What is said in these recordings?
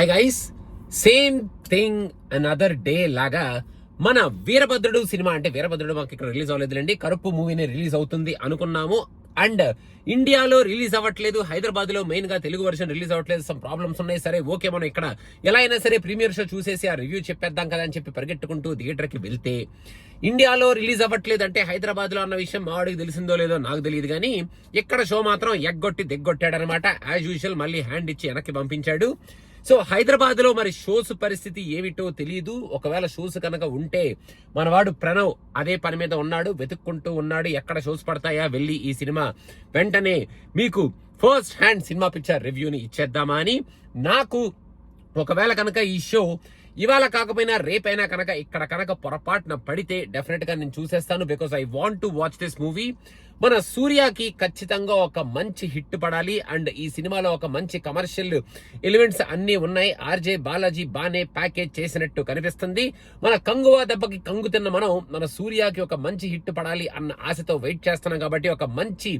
Hi guys, same thing another day లాగా మన వీరభద్రుడు cinema, అంటే వీరభద్రుడు మాకు ఇక్కడ రిలీజ్ అవ్వలేదులేండి, కరుపు మూవీనే రిలీజ్ అవుతుంది అనుకున్నాము. అండ్ ఇండియాలో రిలీజ్ అవ్వట్లేదు, హైదరాబాద్ లో మెయిన్ గా తెలుగు వర్షన్ రిలీజ్ అవ్వట్లేదు, సమ్ ప్రాబ్లమ్స్ ఉన్నాయి. సరే ఓకే, మనం ఇక్కడ ఎలా అయినా సరే ప్రీమియర్ షో చూసేసి ఆ రివ్యూ చెప్పేద్దాం కదా అని చెప్పి పరిగెట్టుకుంటూ థియేటర్ కి వెళ్తే, ఇండియాలో రిలీజ్ అవ్వట్లేదు అంటే హైదరాబాద్ లో అన్న విషయం మా వాడికి తెలిసిందో లేదో నాకు తెలియదు, కానీ ఇక్కడ షో మాత్రం ఎగ్గొట్టి దిగ్గొట్టాడనమాట. యాజ్ యూజువల్ మళ్ళీ హ్యాండ్ ఇచ్చి వెనక్కి పంపించాడు. సో హైదరాబాద్ లో మరి షోస్ పరిస్థితి ఏమిటో తెలియదు. ఒకవేళ షోస్ కనుక ఉంటే మనవాడు ప్రణవ్ అదే పని మీద ఉన్నాడు, వెతుక్కుంటూ ఉన్నాడు ఎక్కడ షోస్ పడతాయా, వెళ్ళి ఈ సినిమా వెంటనే మీకు ఫస్ట్ హ్యాండ్ సినిమా పిక్చర్ రివ్యూని ఇచ్చేద్దామా అని. నాకు ఒకవేళ కనుక ఈ షో ఇవాళ కాకపోయినా రేపైనా కనుక ఇక్కడ కనుక పొరపాటున పడితే డెఫినెట్ గా నేను చూసేస్తాను, because I want to watch this movie. మన సూర్యకి ఖచ్చితంగా ఒక మంచి హిట్ పడాలి. అండ్ ఈ సినిమాలో ఒక మంచి కమర్షియల్ ఎలిమెంట్స్ అన్ని ఉన్నాయి. ఆర్జే బాలాజీ బానే ప్యాకేజ్ చేసినట్టు కనిపిస్తుంది. మన కంగువా దెబ్బకి కంగు తిన్న మనం మన సూర్యకి ఒక మంచి హిట్ పడాలి అన్న ఆశతో వెయిట్ చేస్తున్నాం. కాబట్టి ఒక మంచి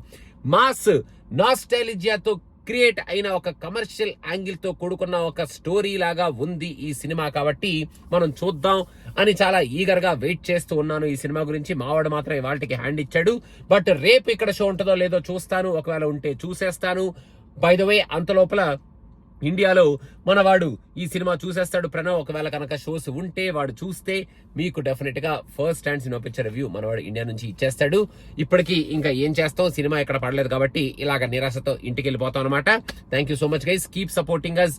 మాస్ నాస్టాలిజియాతో క్రియేట్ అయిన ఒక కమర్షియల్ యాంగిల్ తో కూడుకున్న ఒక స్టోరీ లాగా ఉంది ఈ సినిమా. కాబట్టి మనం చూద్దాం అని చాలా ఈగర్ గా వెయిట్ చేస్తూ ఉన్నాను ఈ సినిమా గురించి. మావాడు మాత్రం ఇవాళకి హ్యాండ్ ఇచ్చాడు, బట్ రేపు ఇక్కడ షో ఉంటుందో లేదో చూస్తాను, ఒకవేళ ఉంటే చూసేస్తాను. బై ద వే అంత లోపల ఇండియాలో మనవాడు ఈ సినిమా చూసేస్తాడు ప్రణవ్. ఒకవేళ కనుక షోస్ ఉంటే వాడు చూస్తే మీకు డెఫినెట్ గా first hand cinema picture review మనవాడు ఇండియా నుంచి ఇచ్చేస్తాడు. ఇప్పటికీ ఇంకా ఏం చేస్తాం, సినిమా ఇక్కడ పడలేదు కాబట్టి ఇలాగ నిరాశతో ఇంటికి వెళ్ళిపోతాం అనమాట. Thank you so much guys, keep supporting us.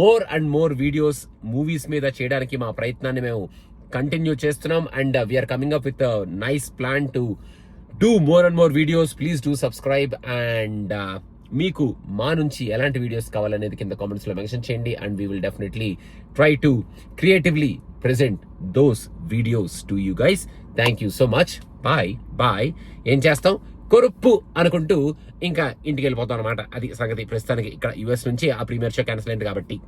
More and more videos movies మీద చేయడానికి మా ప్రయత్నాన్ని మేము కంటిన్యూ చేస్తున్నాం. And we are coming up with nice plan to do more and more videos. Please do subscribe. And మీకు మా నుంచి ఎలాంటి వీడియోస్ కావాలనేది కింద కామెంట్స్ లో మెన్షన్ చేయండి. And we will definitely try to creatively present those videos to you guys. Thank you so much. Bye bye. ఏం చేస్తాం, కొరుప్పు అనుకుంటూ ఇంకా ఇంటికి వెళ్ళిపోతాం అనమాట. అది సంగతి. ప్రస్తుతానికి ఇక్కడ యుఎస్ నుంచి ఆ ప్రీమియర్ షో క్యాన్సిల్ అయింది కాబట్టి